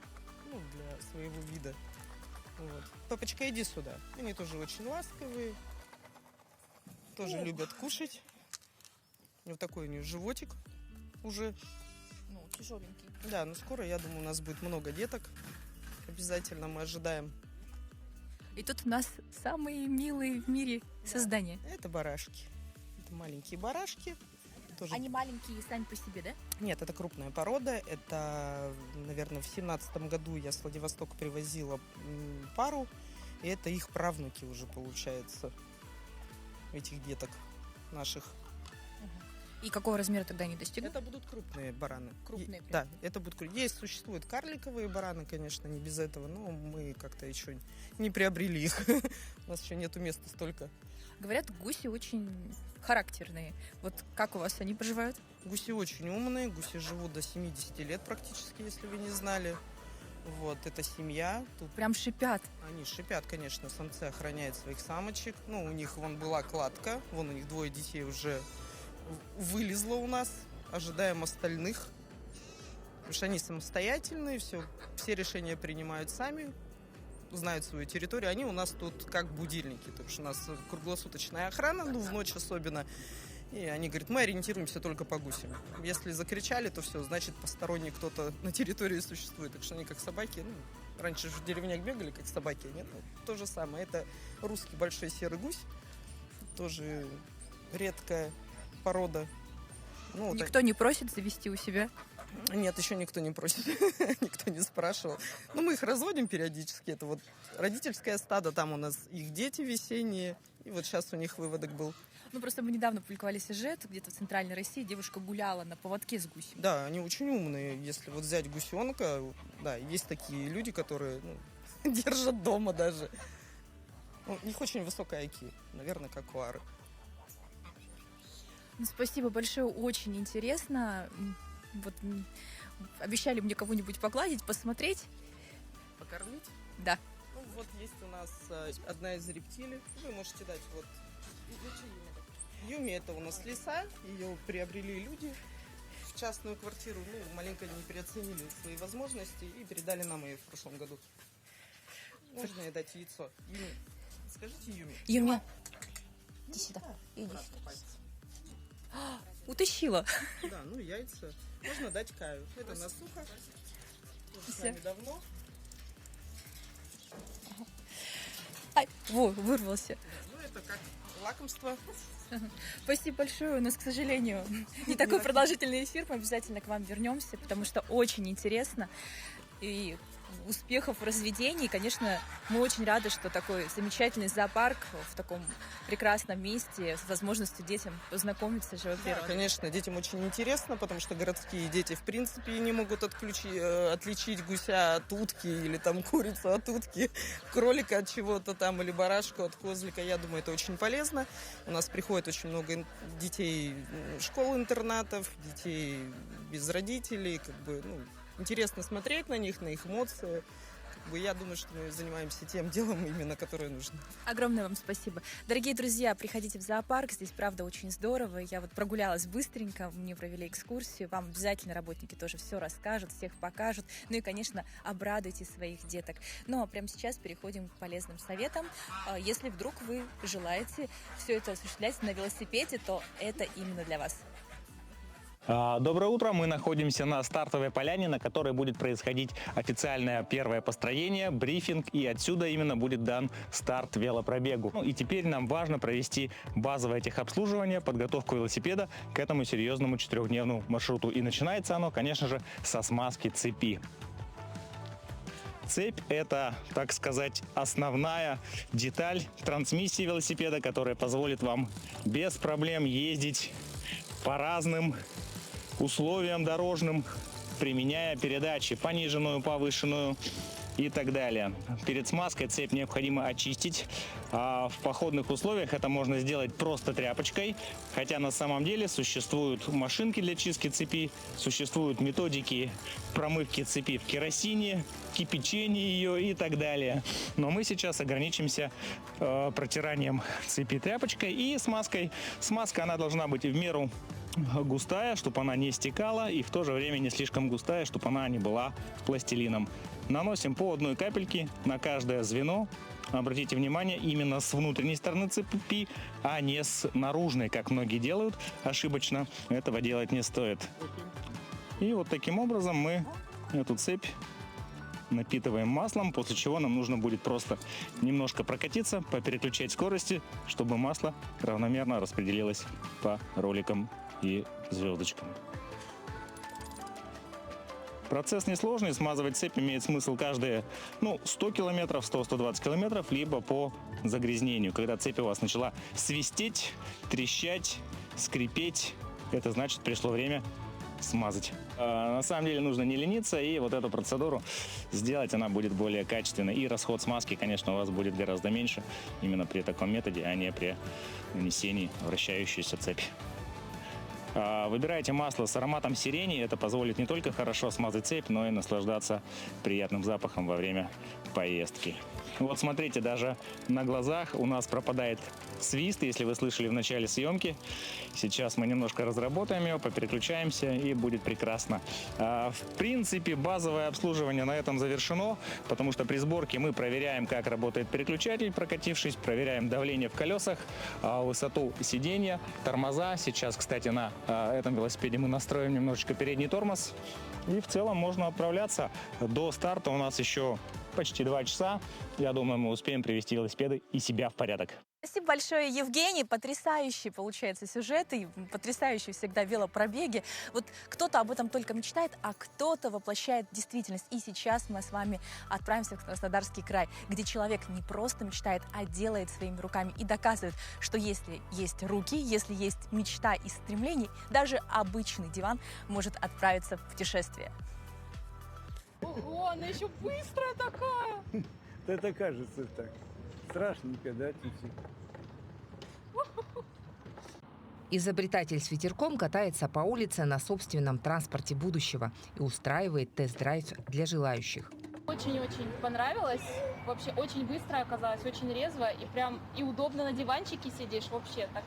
N: ну, для своего вида. Вот. Пепочка, иди сюда. Они тоже очень ласковые, тоже любят кушать. Вот такой у них животик уже.
A: Ну, тяжеленький.
N: Да, но скоро, я думаю, у нас будет много деток. Обязательно мы ожидаем.
A: И тут у нас самые милые в мире создания.
N: Это барашки. Это маленькие барашки. Тоже...
A: Они маленькие сами по себе, да?
N: Нет, это крупная порода. Это, наверное, в 17 году я с Владивостока привозила пару. И это их правнуки уже, получается, этих деток наших.
A: И какого размера тогда они достигнут?
N: Это будут крупные бараны.
A: Крупные прям.
N: Да, это будут крупные. Есть, существуют карликовые бараны, конечно, не без этого, но мы как-то еще не приобрели их. У нас еще нету места столько.
A: Говорят, гуси очень характерные. Вот как у вас они поживают?
N: Гуси очень умные, гуси живут до 70 лет практически, если вы не знали. Вот, это семья. Тут
A: Прям шипят.
N: они шипят, конечно, самцы охраняют своих самочек. Ну, у них вон была кладка, вон у них 2 детей уже вылезло у нас. Ожидаем остальных. Потому что они самостоятельные, все решения принимают сами, знают свою территорию. Они у нас тут как будильники. То есть у нас круглосуточная охрана, ну, в ночь особенно. И они говорят, мы ориентируемся только по гусям. Если закричали, то все, значит, посторонний кто-то на территории существует. Так что они как собаки, ну, раньше же в деревнях бегали, как собаки, нет? Ну, то же самое. Это русский большой серый гусь. Тоже редкая порода. Ну,
A: Никто не просит завести у себя?
N: Нет, еще никто не просит, никто не спрашивал. Но мы их разводим периодически. Это вот родительское стадо, там у нас их дети весенние. И вот сейчас у них выводок был.
A: Ну, просто мы недавно публиковали сюжет, где-то в Центральной России девушка гуляла на поводке с гусем.
N: Да, они очень умные. Если вот взять гусенка, да, есть такие люди, которые держат дома даже. У них очень высокая IQ, наверное, как у ары.
A: Ну, спасибо большое, очень интересно. Вот обещали мне кого-нибудь погладить, посмотреть.
N: Покормить?
A: Да.
N: Ну, вот есть у нас одна из рептилий. Вы можете дать вот. Юми — это у нас лиса. Ее приобрели люди в частную квартиру. Ну, маленько не переоценили свои возможности и передали нам ее в прошлом году. Можно ей дать яйцо. Юми, скажите Юми.
A: Юми, иди сюда. Иди сюда. Утащила.
N: Да, ну яйца. Можно дать Каю. Это насуха. С нами давно.
A: Ай, во, вырвался.
N: Ну, это как лакомство.
A: Спасибо большое. У нас, к сожалению, не такой продолжительный эфир. Мы обязательно к вам вернемся, потому что очень интересно. И успехов в разведении. Конечно, мы очень рады, что такой замечательный зоопарк в таком прекрасном месте с возможностью детям познакомиться же, во-первых.
N: Да, конечно, детям очень интересно, потому что городские дети в принципе не могут отличить гуся от утки или там курицу от утки, кролика от чего-то там или барашку от козлика. Я думаю, это очень полезно. У нас приходит очень много детей школ-интернатов, детей без родителей, как бы, интересно смотреть на них, на их эмоции. я думаю, что мы занимаемся тем делом именно, которое нужно.
A: Огромное вам спасибо. Дорогие друзья, приходите в зоопарк, здесь правда очень здорово. Я вот прогулялась быстренько, мне провели экскурсию, вам обязательно работники тоже все расскажут, всех покажут, ну и, конечно, обрадуйте своих деток. Ну а прямо сейчас переходим к полезным советам. Если вдруг вы желаете все это осуществлять на велосипеде, то это именно для вас.
O: Доброе утро! Мы находимся на стартовой поляне, на которой будет происходить официальное первое построение, брифинг, и отсюда именно будет дан старт велопробегу. Ну, и теперь нам важно провести базовое техобслуживание, подготовку велосипеда к этому серьезному 4-дневному маршруту. И начинается оно, конечно же, со смазки цепи. Цепь – это, так сказать, основная деталь трансмиссии велосипеда, которая позволит вам без проблем ездить по разным условиям дорожным, применяя передачи пониженную, повышенную и так далее. Перед смазкой цепь необходимо очистить. А в походных условиях это можно сделать просто тряпочкой, хотя на самом деле существуют машинки для чистки цепи, существуют методики промывки цепи в керосине, кипячения ее и так далее. Но мы сейчас ограничимся протиранием цепи тряпочкой и смазкой. Смазка, она должна быть в меру густая, чтобы она не стекала, и в то же время не слишком густая, чтобы она не была пластилином. Наносим по одной капельке на каждое звено. Обратите внимание, именно с внутренней стороны цепи, а не с наружной, как многие делают ошибочно. Этого делать не стоит. И вот таким образом мы эту цепь напитываем маслом, после чего нам нужно будет просто немножко прокатиться, попереключать скорости, чтобы масло равномерно распределилось по роликам и звездочкам. Процесс несложный, смазывать цепь имеет смысл каждые 100 километров, 100-120 километров, либо по загрязнению. Когда цепь у вас начала свистеть, трещать, скрипеть, это значит, пришло время смазать. На самом деле нужно не лениться, и вот эту процедуру сделать, она будет более качественной. И расход смазки, конечно, у вас будет гораздо меньше именно при таком методе, а не при нанесении вращающейся цепи. Выбирайте масло с ароматом сирени. Это позволит не только хорошо смазать цепь, но и наслаждаться приятным запахом во время поездки. Вот смотрите, даже на глазах у нас пропадает свист, если вы слышали в начале съемки. Сейчас мы немножко разработаем его, попереключаемся, и будет прекрасно. В принципе, базовое обслуживание на этом завершено, потому что при сборке мы проверяем, как работает переключатель, прокатившись, проверяем давление в колесах, высоту сиденья, тормоза. Сейчас, кстати, на этом велосипеде мы настроим немножечко передний тормоз. И в целом можно отправляться. До старта у нас еще почти 2 часа. Я думаю, мы успеем привести велосипеды и себя в порядок.
A: Спасибо большое, Евгений. Потрясающий, получается, сюжет и потрясающие всегда велопробеги. Вот кто-то об этом только мечтает, а кто-то воплощает действительность. И сейчас мы с вами отправимся в Краснодарский край, где человек не просто мечтает, а делает своими руками и доказывает, что если есть руки, если есть мечта и стремление, даже обычный диван может отправиться в путешествие. Ого, она еще быстрая такая!
P: Это кажется так. Страшненько, да, чуть-чуть?
G: Изобретатель с ветерком катается по улице на собственном транспорте будущего и устраивает тест-драйв для желающих.
Q: Очень-очень понравилось. Вообще очень быстро оказалось, очень резво и прям и удобно на диванчике сидишь вообще так.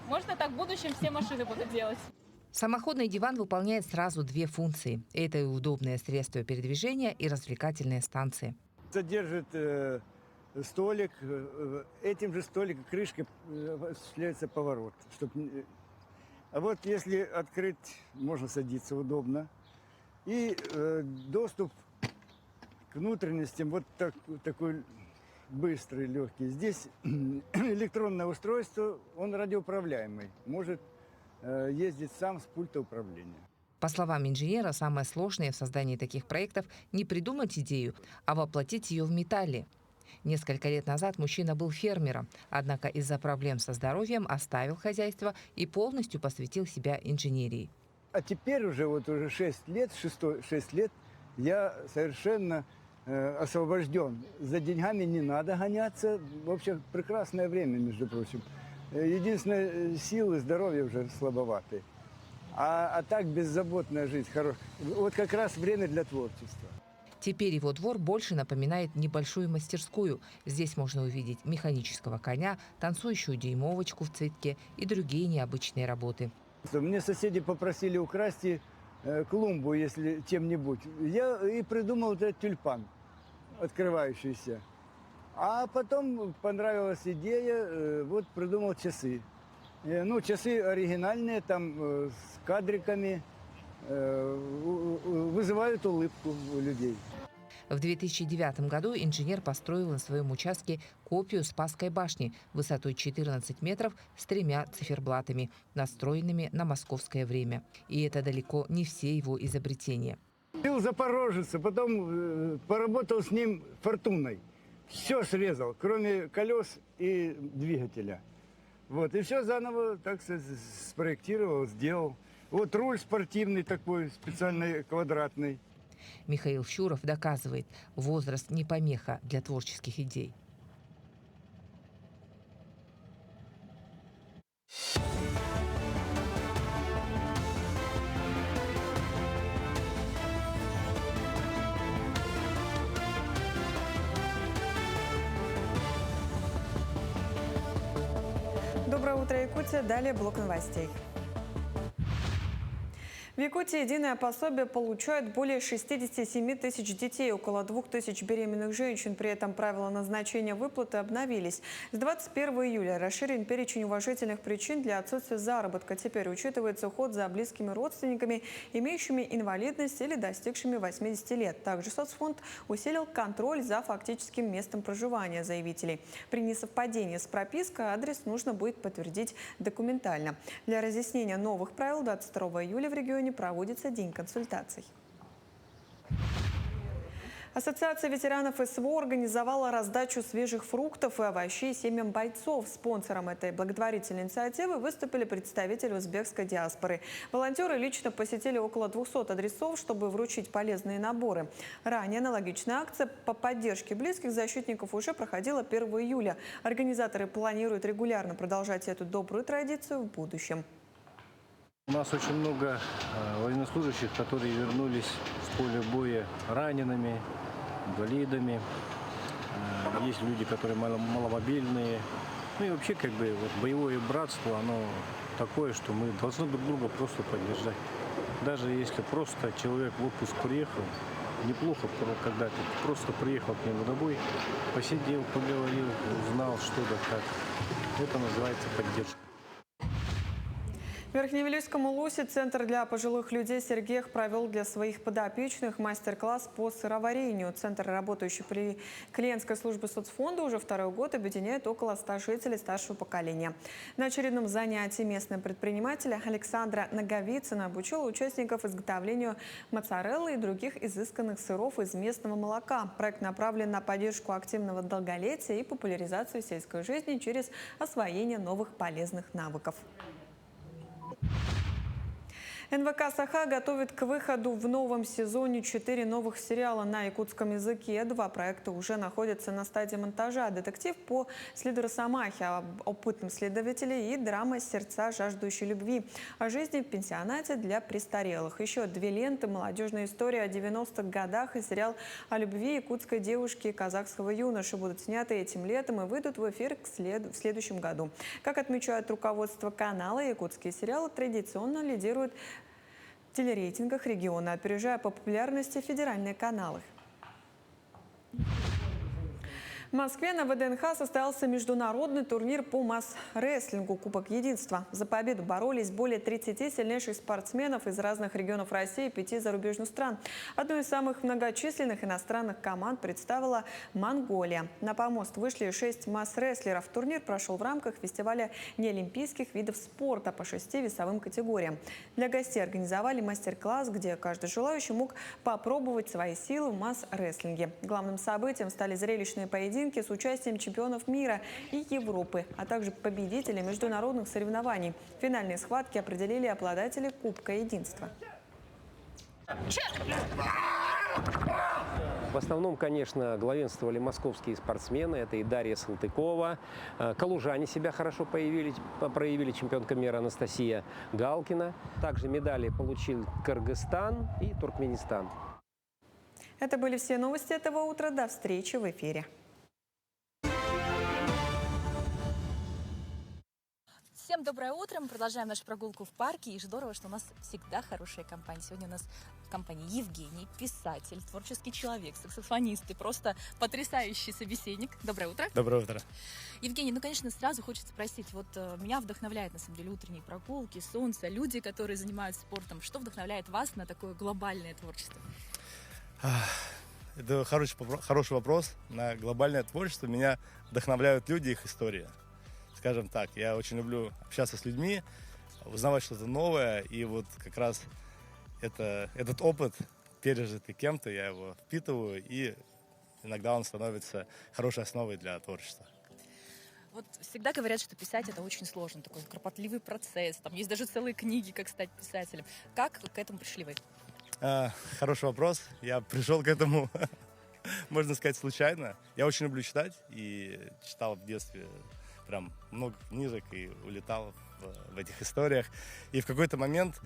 Q: Можно так в будущем все машины будут делать.
G: Самоходный диван выполняет сразу 2 функции. Это и удобное средство передвижения, и развлекательная станция.
P: Содержит столик, этим же столиком крышкой осуществляется поворот. А вот если открыть, можно садиться удобно. И доступ к внутренностям вот такой быстрый, легкий. Здесь электронное устройство, он радиоуправляемый, может ездить сам с пульта управления.
G: По словам инженера, самое сложное в создании таких проектов – не придумать идею, а воплотить ее в металле. Несколько лет назад мужчина был фермером, однако из-за проблем со здоровьем оставил хозяйство и полностью посвятил себя инженерии.
P: А теперь уже 6 лет я совершенно освобожден. За деньгами не надо гоняться. В общем, прекрасное время, между прочим. Единственное, силы, здоровье уже слабоватые. А так беззаботная жизнь, хорошая. Вот как раз время для творчества.
G: Теперь его двор больше напоминает небольшую мастерскую. Здесь можно увидеть механического коня, танцующую дюймовочку в цветке и другие необычные работы.
P: Мне соседи попросили украсть клумбу, если чем-нибудь. Я и придумал этот тюльпан, открывающийся. А потом понравилась идея, вот придумал часы. Ну, часы оригинальные, там с кадриками, вызывают улыбку у людей.
G: В 2009 году инженер построил на своем участке копию Спасской башни высотой 14 метров с 3 циферблатами, настроенными на московское время. И это далеко не все его изобретения.
P: Был запорожец, а потом поработал с ним фортуной. Все срезал, кроме колес и двигателя. Вот, и все заново, так сказать, спроектировал, сделал. Вот руль спортивный такой, специальный, квадратный.
G: Михаил Щуров доказывает, возраст не помеха для творческих идей.
B: Доброе утро, Якутия. Далее блок новостей. В Якутии единое пособие получают более 67 тысяч детей, около 2 тысяч беременных женщин. При этом правила назначения выплаты обновились. С 21 июля расширен перечень уважительных причин для отсутствия заработка. Теперь учитывается уход за близкими родственниками, имеющими инвалидность или достигшими 80 лет. Также соцфонд усилил контроль за фактическим местом проживания заявителей. При несовпадении с пропиской адрес нужно будет подтвердить документально. Для разъяснения новых правил 22 июля в регионе проводится день консультаций. Ассоциация ветеранов СВО организовала раздачу свежих фруктов и овощей семьям бойцов. Спонсором этой благотворительной инициативы выступили представители узбекской диаспоры. Волонтеры лично посетили около 200 адресов, чтобы вручить полезные наборы. Ранее аналогичная акция по поддержке близких защитников уже проходила 1 июля. Организаторы планируют регулярно продолжать эту добрую традицию в будущем.
C: У нас очень много военнослужащих, которые вернулись с поля боя ранеными, инвалидами. Есть люди, которые маломобильные. Ну и вообще, как бы, вот боевое братство, оно такое, что мы должны друг друга просто поддержать. Даже если просто человек в отпуск приехал, неплохо, когда ты просто приехал к нему домой, посидел, поговорил, узнал, что да как. Это называется поддержка.
B: В Верхневилюйском Улусе Центр для пожилых людей «Сергех» провел для своих подопечных мастер-класс по сыроварению. Центр, работающий при клиентской службе соцфонда, уже 2-й год объединяет около 100 жителей старшего поколения. На очередном занятии местный предприниматель Александра Наговицына обучила участников изготовлению моцареллы и других изысканных сыров из местного молока. Проект направлен на поддержку активного долголетия и популяризацию сельской жизни через освоение новых полезных навыков. НВК «Саха» готовит к выходу в новом сезоне 4 новых сериала на якутском языке. 2 проекта уже находятся на стадии монтажа. Детектив по следу Росомахи об опытном следователе и драма «Сердца жаждущей любви» о жизни в пенсионате для престарелых. Еще 2 ленты, молодежная история о 90-х годах и сериал о любви якутской девушки и казахского юноши будут сняты этим летом и выйдут в эфир в следующем году. Как отмечает руководство канала, якутские сериалы традиционно лидируют в телерейтингах региона, опережая по популярности федеральные каналы. В Москве на ВДНХ состоялся международный турнир по масс-рестлингу «Кубок Единства». За победу боролись более 30 сильнейших спортсменов из разных регионов России и 5 зарубежных стран. Одной из самых многочисленных иностранных команд представила Монголия. На помост вышли 6 масс-рестлеров. Турнир прошел в рамках фестиваля неолимпийских видов спорта по 6 весовым категориям. Для гостей организовали мастер-класс, где каждый желающий мог попробовать свои силы в масс-рестлинге. Главным событием стали зрелищные поединки с участием чемпионов мира и Европы, а также победителей международных соревнований. Финальные схватки определили обладатели Кубка Единства.
D: В основном, конечно, главенствовали московские спортсмены. Это и Дарья Салтыкова. Калужане себя хорошо проявили, чемпионка мира Анастасия Галкина. Также медали получил Кыргызстан и Туркменистан.
B: Это были все новости этого утра. До встречи в эфире.
A: Всем доброе утро. Мы продолжаем нашу прогулку в парке. И здорово, что у нас всегда хорошая компания. Сегодня у нас в компании Евгений, писатель, творческий человек, саксофонист и просто потрясающий собеседник. Доброе утро.
R: Доброе утро.
A: Евгений, ну, конечно, сразу хочется спросить. Вот меня вдохновляет, на самом деле, утренние прогулки, солнце, люди, которые занимаются спортом. Что вдохновляет вас на такое глобальное творчество?
R: Это хороший вопрос. На глобальное творчество меня вдохновляют люди и их история. Скажем так, я очень люблю общаться с людьми, узнавать что-то новое, и вот как раз этот опыт, пережитый кем-то, я его впитываю, и иногда он становится хорошей основой для творчества.
A: Вот всегда говорят, что писать — это очень сложно, такой кропотливый процесс. Там есть даже целые книги, как стать писателем. Как к этому пришли вы?
R: Хороший вопрос. Я пришел к этому, можно сказать, случайно. Я очень люблю читать, и читал в детстве прям много книжек и улетал в этих историях. И в какой-то момент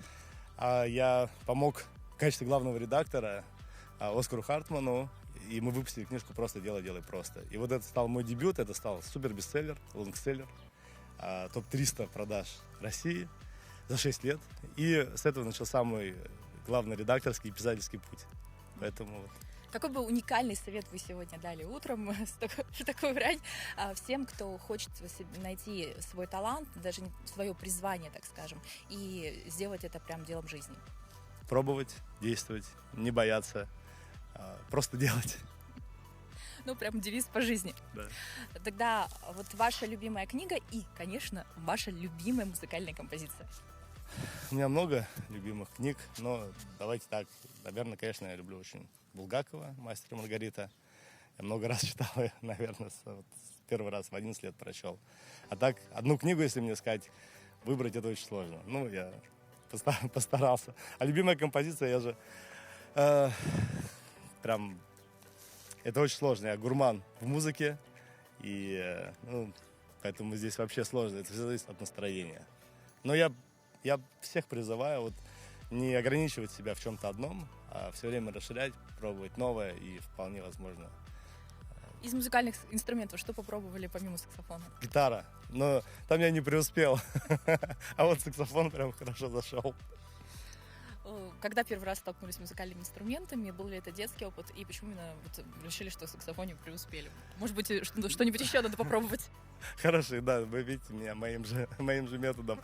R: я помог в качестве главного редактора Оскару Хартману, и мы выпустили книжку «Просто делай, делай просто». И вот это стал мой дебют, это стал супер-бестселлер, лонгселлер, топ-300 продаж России за 6 лет. И с этого начался мой главный редакторский и писательский путь. Поэтому вот.
A: Какой бы уникальный совет вы сегодня дали утром в такую рань всем, кто хочет найти свой талант, даже свое призвание, так скажем, и сделать это прям делом жизни?
R: Пробовать, действовать, не бояться, просто делать.
A: Ну, прям девиз по жизни.
R: Да.
A: Тогда вот ваша любимая книга и, конечно, ваша любимая музыкальная композиция.
R: У меня много любимых книг, но давайте так. Наверное, конечно, я люблю очень Булгакова, «Мастер и Маргарита». Я много раз читал, наверное, первый раз в 11 лет прочел. А так, одну книгу, если мне сказать, выбрать, это очень сложно. Ну, я постарался. А любимая композиция, я же прям... Это очень сложно. Я гурман в музыке, и поэтому здесь вообще сложно. Это все зависит от настроения. Но я всех призываю вот не ограничивать себя в чем-то одном, а все время расширять, пробовать новое, и вполне возможно.
A: Из музыкальных инструментов что попробовали помимо саксофона?
R: Гитара, но там я не преуспел, а вот саксофон прям хорошо зашел.
A: Когда первый раз столкнулись с музыкальными инструментами, был ли это детский опыт, и почему именно вот решили, что в саксофоне преуспели? Может быть, что-нибудь еще надо попробовать?
R: Хороший, да, вы видите меня моим же методом.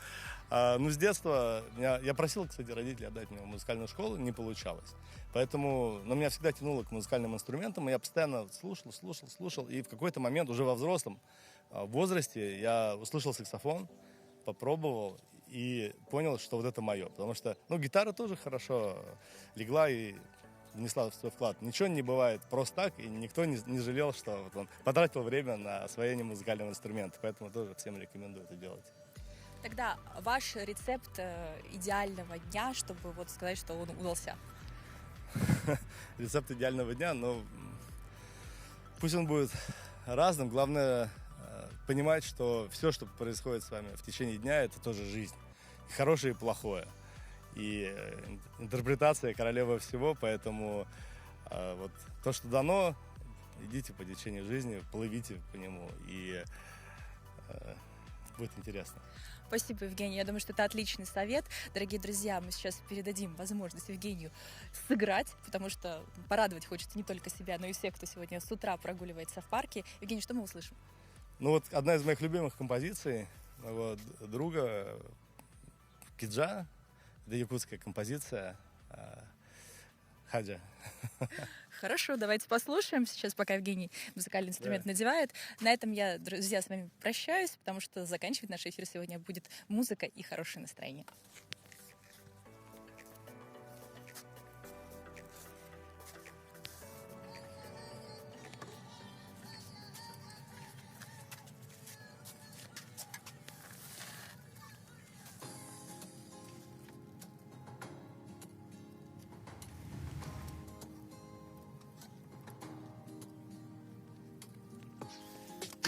R: Ну, с детства я просил, кстати, родителей отдать меня в музыкальную школу, не получалось. Поэтому, но меня всегда тянуло к музыкальным инструментам, и я постоянно слушал, и в какой-то момент, уже во взрослом возрасте, я услышал саксофон, попробовал, и понял, что вот это мое. Потому что, гитара тоже хорошо легла и внесла свой вклад. Ничего не бывает просто так, и никто не жалел, что вот он потратил время на освоение музыкального инструмента. Поэтому тоже всем рекомендую это делать.
A: Тогда ваш рецепт идеального дня, чтобы вот сказать, что он удался?
R: Рецепт идеального дня, пусть он будет разным. Главное понимать, что все, что происходит с вами в течение дня, это тоже жизнь. И хорошее и плохое. И интерпретация королева всего, поэтому вот то, что дано, идите по течению жизни, плывите по нему, и будет интересно.
A: Спасибо, Евгений. Я думаю, что это отличный совет. Дорогие друзья, мы сейчас передадим возможность Евгению сыграть, потому что порадовать хочется не только себя, но и всех, кто сегодня с утра прогуливается в парке. Евгений, что мы услышим?
R: Одна из моих любимых композиций моего друга Киджа, это якутская композиция «Хаджа».
A: Хорошо, давайте послушаем сейчас, пока Евгений музыкальный инструмент надевает. На этом я, друзья, с вами прощаюсь, потому что заканчивать наш эфир сегодня будет музыка и хорошее настроение.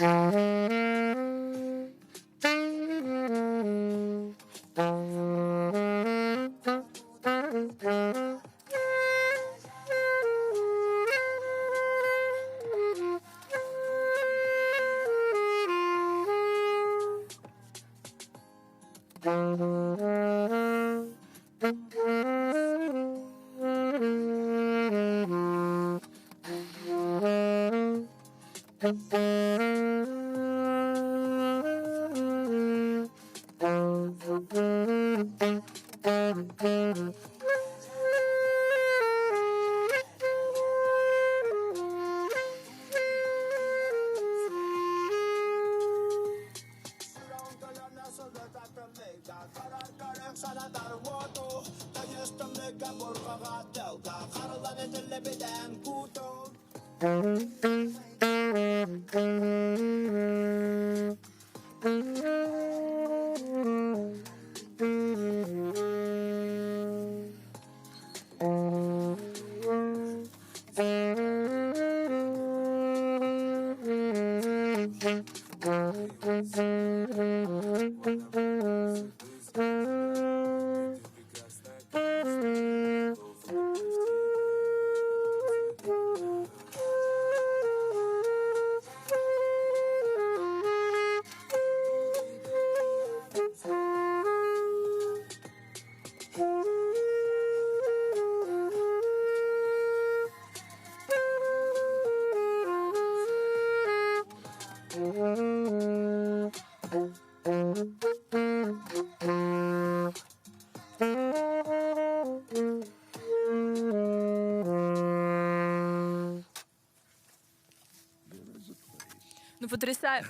S: Thank you.
A: Ну,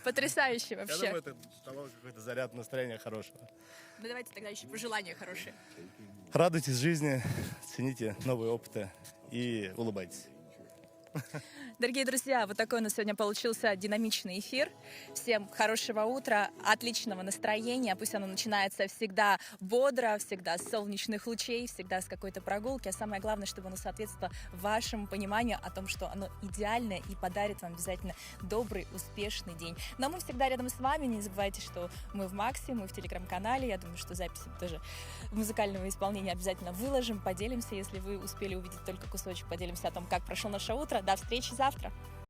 A: потрясающе
R: Я
A: вообще.
R: думаю, это дало какой-то заряд настроения хорошего.
A: Ну, давайте тогда еще пожелания хорошие.
R: Радуйтесь жизни, цените новые опыты и улыбайтесь.
A: Дорогие друзья, вот такой у нас сегодня получился динамичный эфир. Всем хорошего утра, отличного настроения. Пусть оно начинается всегда бодро, всегда с солнечных лучей, всегда с какой-то прогулки. А самое главное, чтобы оно соответствовало вашему пониманию о том, что оно идеальное и подарит вам обязательно добрый, успешный день. Но мы всегда рядом с вами. Не забывайте, что мы в Максе, мы в телеграм-канале. Я думаю, что записи тоже музыкального исполнения обязательно выложим, поделимся. Если вы успели увидеть только кусочек, поделимся о том, как прошло наше утро. До встречи завтра!